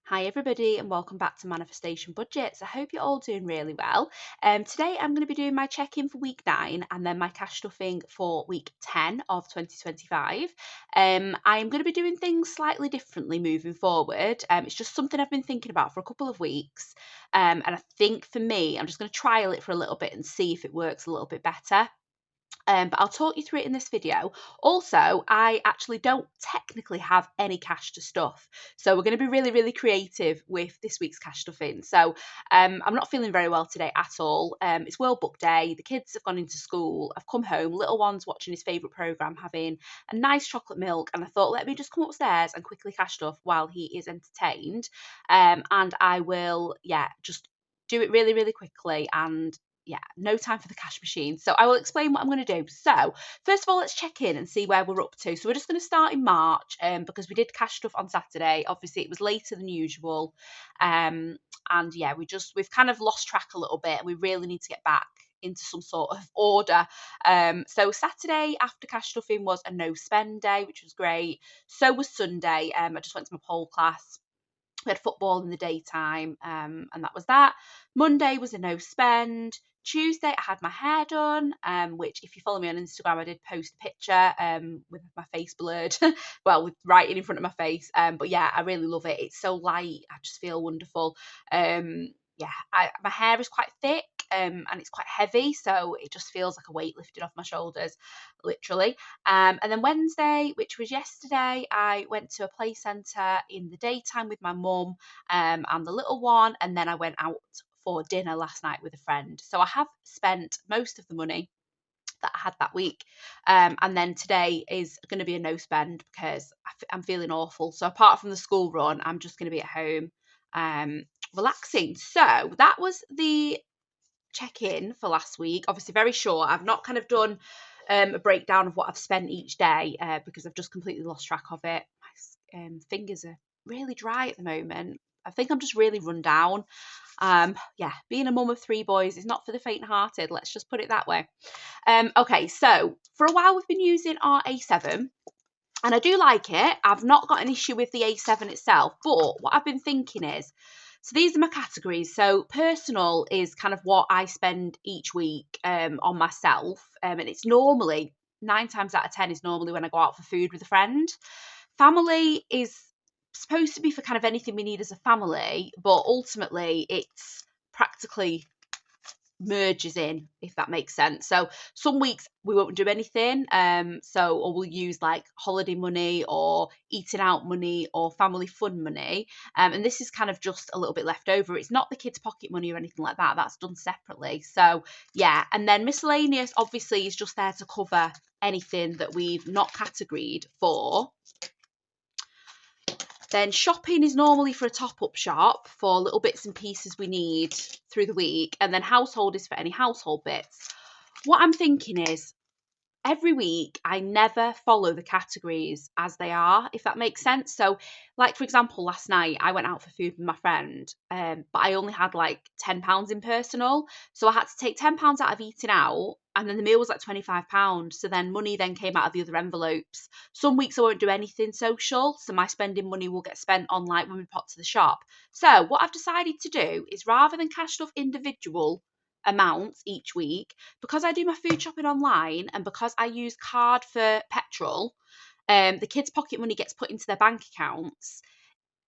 Hi everybody and welcome back to Manifestation Budgets. I hope you're all doing really well. Today I'm going to be doing my check-in for week 9 and then my cash stuffing for week 10 of 2025. I'm going to be doing things slightly differently moving forward. It's just something I've been thinking about for a couple of weeks, and I think for me I'm just going to trial it for a little bit and see if it works a little bit better. But I'll talk you through it in this video. Also, I actually don't technically have any cash to stuff. So we're going to be really creative with this week's cash stuffing. So I'm not feeling very well today at all. It's World Book Day. The kids have gone into school. I've come home. Little one's watching his favourite programme, having a nice chocolate milk. And I thought, let me just come upstairs and quickly cash stuff while he is entertained. And I will, just do it really quickly and no time for the cash machine. So I will explain what I'm going to do. So first of all, let's check in and see where we're up to. So we're just going to start in March because we did cash stuff on Saturday. Obviously, it was later than usual. And yeah, we've kind of lost track a little bit and we really need to get back into some sort of order. So Saturday after cash stuffing was a no spend day, which was great. So was Sunday. I just went to my pole class. We had football in the daytime, and that was that. Monday was a no spend. Tuesday, I had my hair done, which if you follow me on Instagram, I did post a picture with my face blurred, well, with writing in front of my face. But yeah, I really love it. It's so light. I just feel wonderful. My hair is quite thick and it's quite heavy, so it just feels like a weight lifted off my shoulders, literally. And then Wednesday, which was yesterday, I went to a play centre in the daytime with my mum and the little one, and then I went out for dinner last night with a friend. So I have spent most of the money that I had that week. And then today is going to be a no spend because I'm feeling awful. So apart from the school run, I'm just going to be at home relaxing. So that was the check-in for last week. Obviously very short. I've not kind of done a breakdown of what I've spent each day because I've just completely lost track of it. My fingers are really dry at the moment. I think I'm just really run down. Being a mum of 3 boys is not for the faint-hearted. Let's just put it that way. Okay, so for a while we've been using our A7 and I do like it. I've not got an issue with the A7 itself, but what I've been thinking is, so these are my categories. So personal is kind of what I spend each week on myself. And it's normally 9 times out of 10 is normally when I go out for food with a friend. Family is supposed to be for kind of anything we need as a family, but ultimately it's practically merges in, if that makes sense. So some weeks we won't do anything, or we'll use like holiday money or eating out money or family fun money, and this is kind of just a little bit left over. It's not the kids' pocket money or anything like that. That's done separately. So yeah, and then miscellaneous obviously is just there to cover anything that we've not categorized for. Then shopping is normally for a top-up shop for little bits and pieces we need through the week. And then household is for any household bits. What I'm thinking is every week I never follow the categories as they are, if that makes sense. So like, for example, last night I went out for food with my friend, but I only had like £10 in personal. So I had to take £10 out of eating out and then the meal was like £25. So then money then came out of the other envelopes. Some weeks I won't do anything social, so my spending money will get spent on like when we pop to the shop. So what I've decided to do is rather than cash stuff individual amounts each week, because I do my food shopping online and because I use card for petrol, the kids' pocket money gets put into their bank accounts.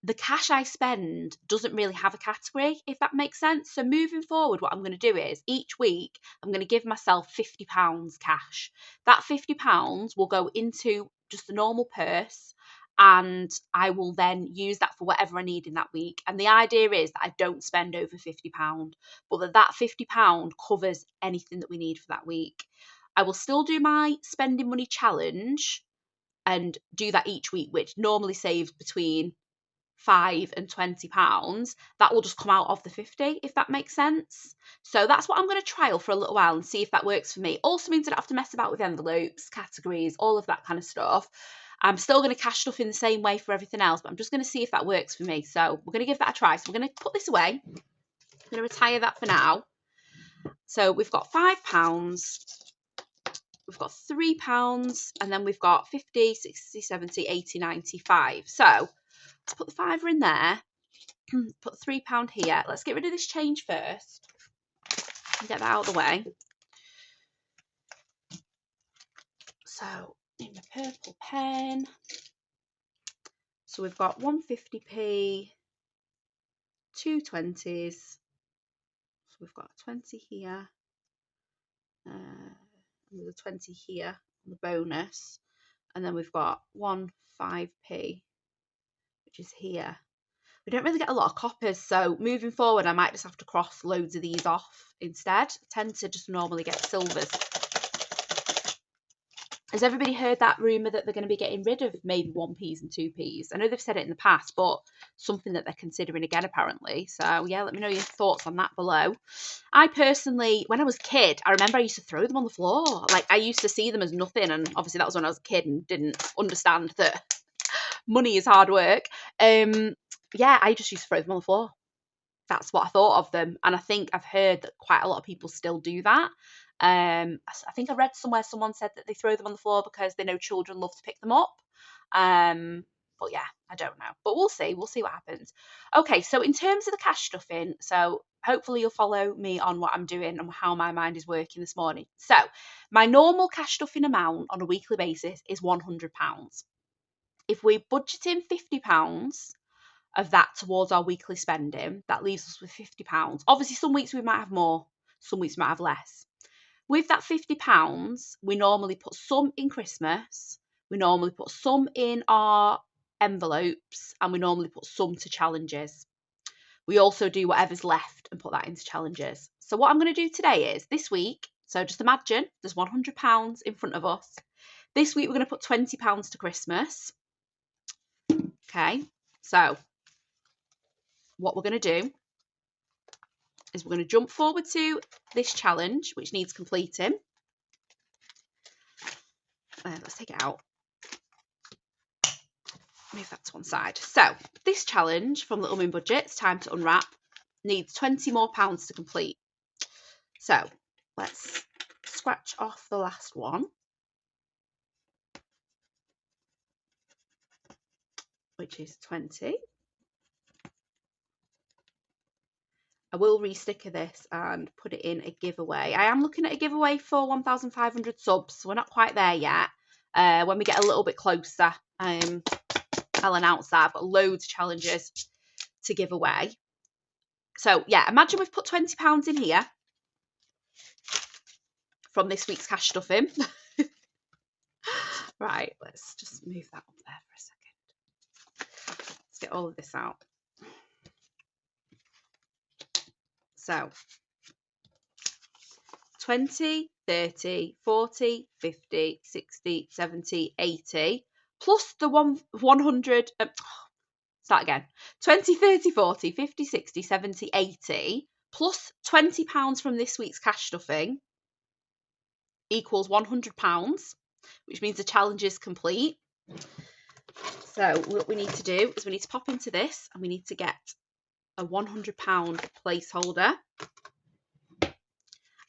The cash I spend doesn't really have a category, if that makes sense. So moving forward, what I'm going to do is each week I'm going to give myself £50 cash. That £50 will go into just a normal purse and I will then use that for whatever I need in that week. And the idea is that I don't spend over £50, but that £50 covers anything that we need for that week. I will still do my spending money challenge and do that each week, which normally saves between £5 and £20. That will just come out of the 50, if that makes sense. So that's what I'm going to trial for a little while and see if that works for me. Also means I don't have to mess about with envelopes, categories, all of that kind of stuff. I'm still going to cash stuff in the same way for everything else, but I'm just going to see if that works for me. So we're going to give that a try. So we're going to put this away. I'm going to retire that for now. So we've got £5, we've got £3, and then we've got 50, 60, 70, 80, 95. So let's put the £5 in there. Put £3 here. Let's get rid of this change first and get that out of the way. So in the purple pen, so we've got 150p, two 20s. So we've got a 20 here, and there's a 20 here on the bonus, and then we've got 1 5p, which is here. We don't really get a lot of coppers, so moving forward I might just have to cross loads of these off instead. I tend to just normally get silvers. Has everybody heard that rumour that they're going to be getting rid of maybe 1p's and 2p's? I know they've said it in the past, but something that they're considering again apparently. So yeah, let me know your thoughts on that below. I personally, when I was a kid, I remember I used to throw them on the floor. Like, I used to see them as nothing, and obviously that was when I was a kid and didn't understand that money is hard work. Yeah, I just used to throw them on the floor. That's what I thought of them, and I think I've heard that quite a lot of people still do that. I think I read somewhere someone said that they throw them on the floor because they know children love to pick them up. But yeah, I don't know. But we'll see. We'll see what happens. Okay, so in terms of the cash stuffing, so hopefully you'll follow me on what I'm doing and how my mind is working this morning. So my normal cash stuffing amount on a weekly basis is £100. If we're budgeting £50 of that towards our weekly spending, that leaves us with £50. Obviously, some weeks we might have more, some weeks we might have less. With that £50, we normally put some in Christmas, we normally put some in our envelopes, and we normally put some to challenges. We also do whatever's left and put that into challenges. So what I'm going to do today is, this week, so just imagine there's £100 in front of us. This week we're going to put £20 to Christmas. Okay, so what we're going to do is we're going to jump forward to this challenge, which needs completing. Let's take it out. Move that to one side. So this challenge from Little Moon Budgets, time to unwrap, needs £20 more to complete. So let's scratch off the last one, which is 20. I will re-sticker this and put it in a giveaway. I am looking at a giveaway for 1,500 subs, so we're not quite there yet. When we get a little bit closer, I'll announce that. I've got loads of challenges to give away. So yeah, imagine we've put £20 in here from this week's cash stuffing. Right, let's just move that up there for a second. Let's get all of this out. So 20, 30, 40, 50, 60, 70, 80, plus the 100, start again, 20, 30, 40, 50, 60, 70, 80, plus £20 from this week's cash stuffing equals £100, which means the challenge is complete. So what we need to do is we need to pop into this and we need to get a £100 placeholder.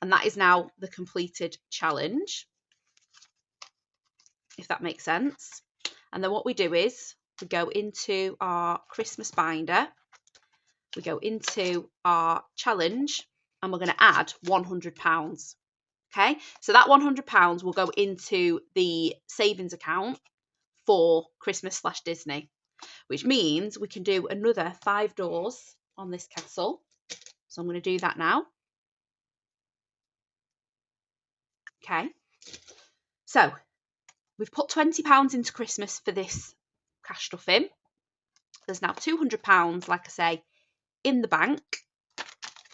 And that is now the completed challenge, if that makes sense. And then what we do is we go into our Christmas binder, we go into our challenge, and we're going to add £100. Okay, so that £100 will go into the savings account for Christmas/Disney, which means we can do another 5 doors on this castle. So I'm going to do that now. Okay, so we've put £20 into Christmas for this cash stuffing. There's now £200, like I say, in the bank.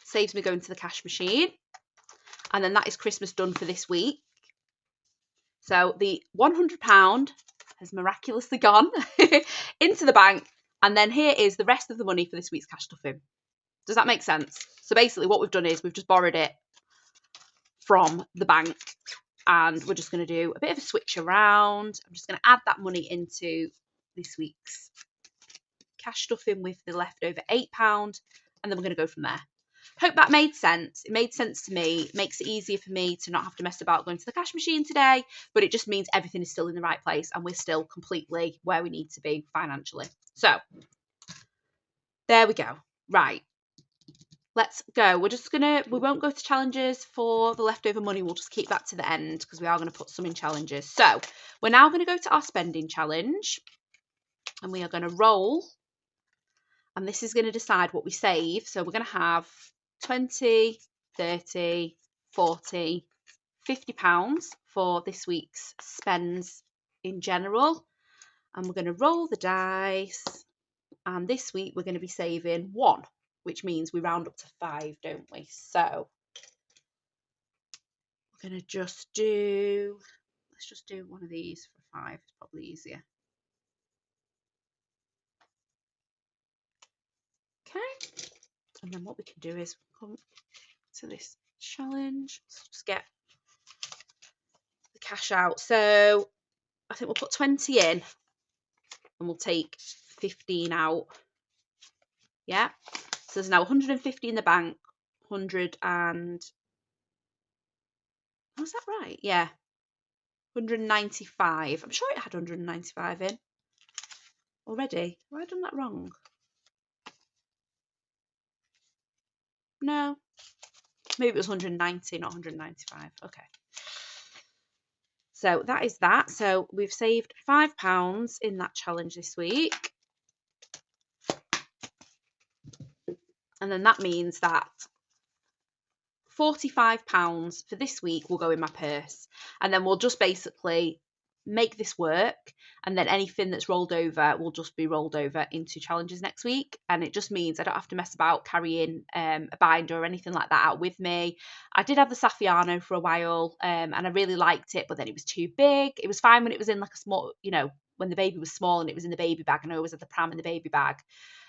Saves me going to the cash machine. And then that is Christmas done for this week. So the £100 has miraculously gone into the bank. And then here is the rest of the money for this week's cash stuffing. Does that make sense? So basically what we've done is we've just borrowed it from the bank. And we're just going to do a bit of a switch around. I'm just going to add that money into this week's cash stuffing with the leftover £8. And then we're going to go from there. Hope that made sense. It made sense to me. It makes it easier for me to not have to mess about going to the cash machine today. But it just means everything is still in the right place and we're still completely where we need to be financially. So There we go. Right. Let's go. We won't go to challenges for the leftover money. We'll just keep that to the end because we are going to put some in challenges. So we're now going to go to our spending challenge and we are going to roll. And this is going to decide what we save. So we're going to have 20, 30, 40, £50 for this week's spends in general. And we're going to roll the dice. And this week we're going to be saving 1, which means we round up to 5, don't we? So we're going to let's just do one of these for 5. It's probably easier. Okay. And then what we can do is come to this challenge. Let's just get the cash out. So I think we'll put 20 in and we'll take 15 out. Yeah. So there's now 150 in the bank. 100 and... Oh, is that right? Yeah. 195. I'm sure it had 195 in already. Have I done that wrong? No. Maybe it was 190, not 195. Okay. So that is that. So we've saved £5 in that challenge this week. And then that means that £45 for this week will go in my purse. And then we'll just basically make this work. And then anything that's rolled over will just be rolled over into challenges next week. And it just means I don't have to mess about carrying a binder or anything like that out with me. I did have the Saffiano for a while and I really liked it, but then it was too big. It was fine when it was in like a small, when the baby was small and it was in the baby bag, and I always had the pram in the baby bag.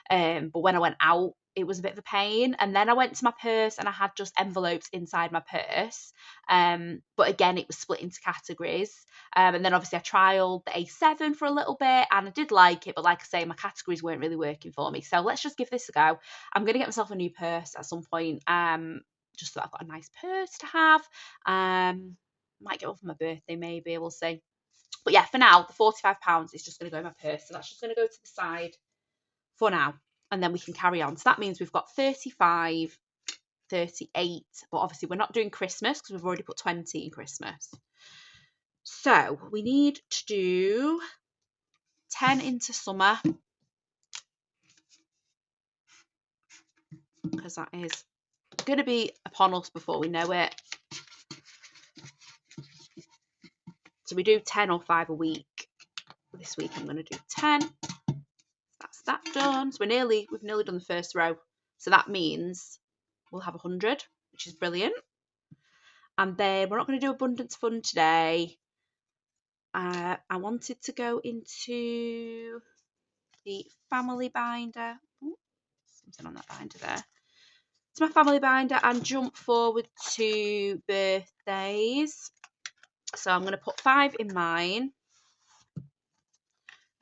But when I went out, it was a bit of a pain. And then I went to my purse and I had just envelopes inside my purse. But again, it was split into categories. And then obviously I trialed the A7 for a little bit and I did like it. But like I say, my categories weren't really working for me. So let's just give this a go. I'm going to get myself a new purse at some point. Just so I've got a nice purse to have. Might get one for my birthday, maybe. We'll see. But yeah, for now, the £45 is just going to go in my purse. So that's just going to go to the side for now, and then we can carry on. So that means we've got 35, 38, but obviously we're not doing Christmas because we've already put 20 in Christmas. So we need to do 10 into summer because that is going to be upon us before we know it. So we do 10 or 5 a week. This week I'm going to do 10. That's that done. So we've nearly done the first row. So that means we'll have 100, which is brilliant. And then we're not going to do abundance fund today. I wanted to go into the family binder. Ooh, something on that binder there. It's my family binder and jump forward to birthdays. So I'm going to put 5 in mine.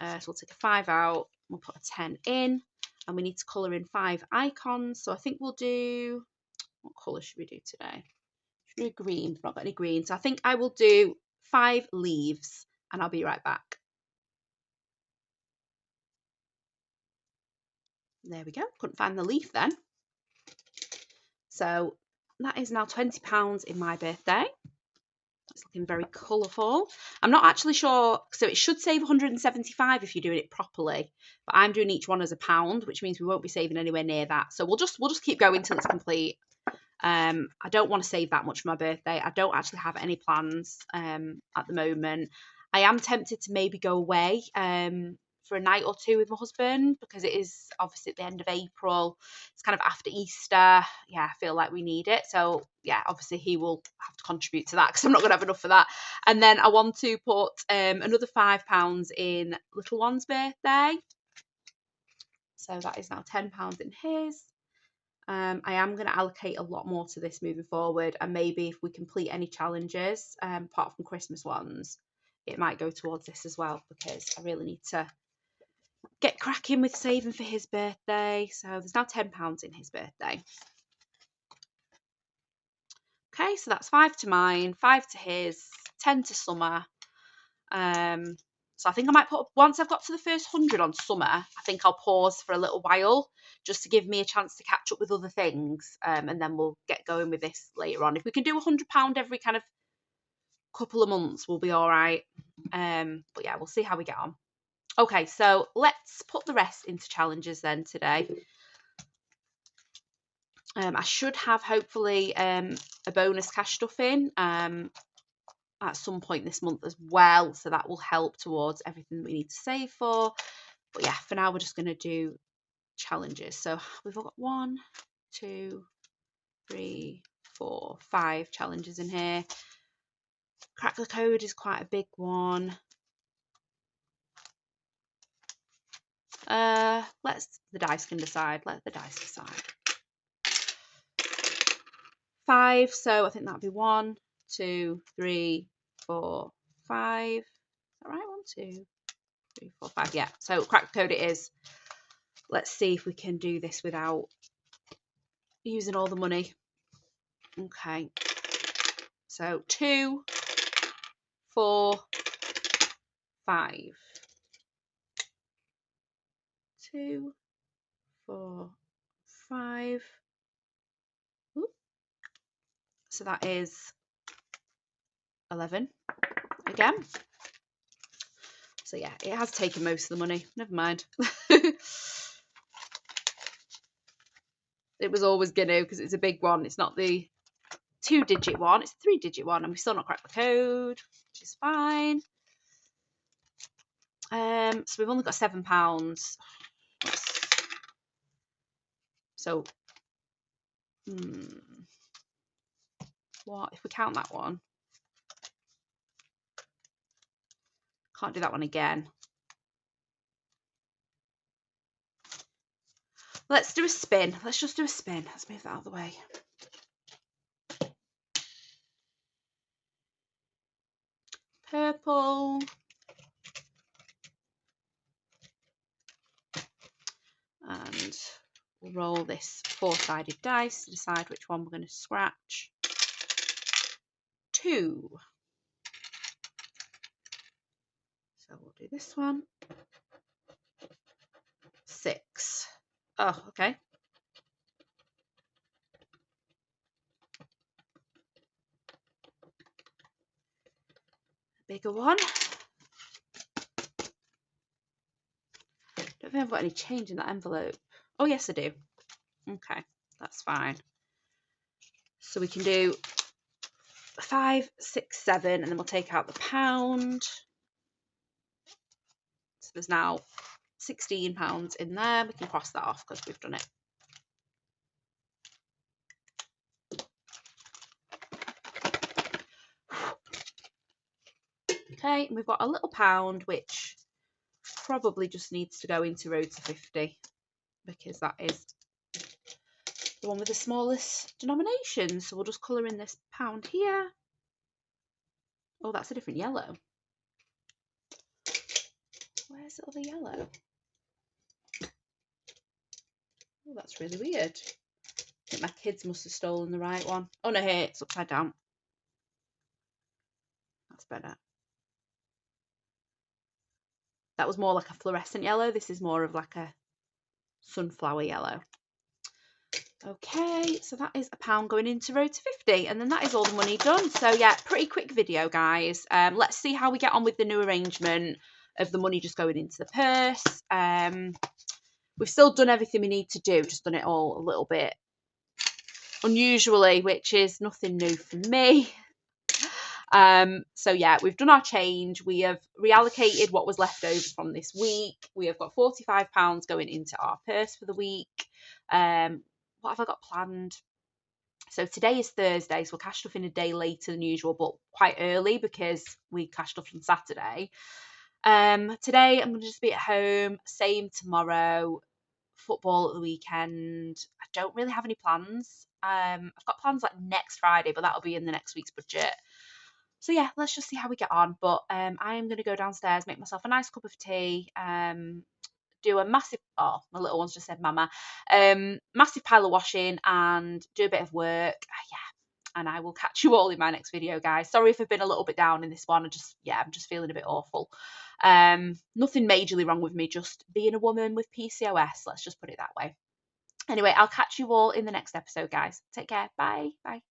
So we'll take a 5 out. We'll put a 10 in. And we need to colour in 5 icons. So I think we'll do... What colour should we do today? Should we do green? We've not got any green. So I think I will do 5 leaves. And I'll be right back. There we go. Couldn't find the leaf then. So that is now £20 in my birthday. It's looking very colourful. I'm not actually sure. So it should save 175 if you're doing it properly. But I'm doing each one as £1, which means we won't be saving anywhere near that. So we'll just keep going till it's complete. I don't want to save that much for my birthday. I don't actually have any plans at the moment. I am tempted to maybe go away for a night or two with my husband because it is obviously at the end of April. It's kind of after Easter. Yeah, I feel like we need it. So yeah, obviously he will have to contribute to that because I'm not going to have enough for that. And then I want to put another £5 in little one's birthday. So that is now £10 in his. I am going to allocate a lot more to this moving forward, and maybe if we complete any challenges, apart from Christmas ones, it might go towards this as well because I really need to get cracking with saving for his birthday. So there's now £10 in his birthday. Okay, so that's 5 to mine, 5 to his, 10 to summer. So I think I might put, once I've got to the first 100 on summer, I think I'll pause for a little while just to give me a chance to catch up with other things. And then we'll get going with this later on. If we can do £100 every kind of couple of months, we'll be all right. But yeah, we'll see how we get on. Okay, so let's put the rest into challenges then today. I should have hopefully a bonus cash stuff in at some point this month as well, so that will help towards everything we need to save for. But yeah, for now we're just going to do challenges. So we've got 1, 2, 3, 4, 5 challenges in here. Crack the code is quite a big one. The dice can decide. Let the dice decide. 5, so I think that'd be 1, 2, 3, 4, 5. Is that right? 1, 2, 3, 4, 5. Yeah. So crack the code it is. Let's see if we can do this without using all the money. Okay. So 2, 4, 5. 2, 4, 5. Ooh. So that is 11 again. So yeah, it has taken most of the money. Never mind. It was always going to, because it's a big one. It's not the 2-digit one, it's a 3-digit one, and we've still not cracked the code, which is fine. So we've only got £7. So what if we count that one? Can't do that one again. Let's do a spin. Let's just do a spin. Let's move that out of the way. Purple. And we'll roll this 4-sided dice to decide which one we're going to scratch. 2. So we'll do this one. 6. Oh, okay. Bigger one. Don't think I've got any change in that envelope. Oh, yes, I do. Okay, that's fine. So we can do 5, 6, 7, and then we'll take out the pound. So there's now £16 in there. We can cross that off because we've done it. Okay, and we've got a little pound, which probably just needs to go into road to 50 because that is the one with the smallest denomination. So we'll just colour in this pound here. Oh, that's a different yellow. Where's the other yellow? Oh, that's really weird. I think my kids must have stolen the right one. Oh no, here, it's upside down. That's better. That was more like a fluorescent yellow. This is more of like a sunflower yellow. Okay, so that is a pound going into road to 50, and then that is all the money done. So yeah, pretty quick video, guys. Let's see how we get on with the new arrangement of the money just going into the purse. We've still done everything we need to do, just done it all a little bit unusually, which is nothing new for me. So yeah, we've done our change. We have reallocated what was left over from this week. We have got £45 going into our purse for the week. What have I got planned? So today is Thursday, so we'll cash stuff in a day later than usual, but quite early because we cashed stuff on Saturday. Today I'm going to just be at home. Same tomorrow. Football at the weekend. I don't really have any plans. I've got plans like next Friday, but that'll be in the next week's budget. So yeah, let's just see how we get on. But I am going to go downstairs, make myself a nice cup of tea, do a massive, oh, my little one's just said mama, massive pile of washing and do a bit of work. Yeah, and I will catch you all in my next video, guys. Sorry if I've been a little bit down in this one. I'm just feeling a bit awful. Nothing majorly wrong with me, just being a woman with PCOS. Let's just put it that way. Anyway, I'll catch you all in the next episode, guys. Take care. Bye. Bye.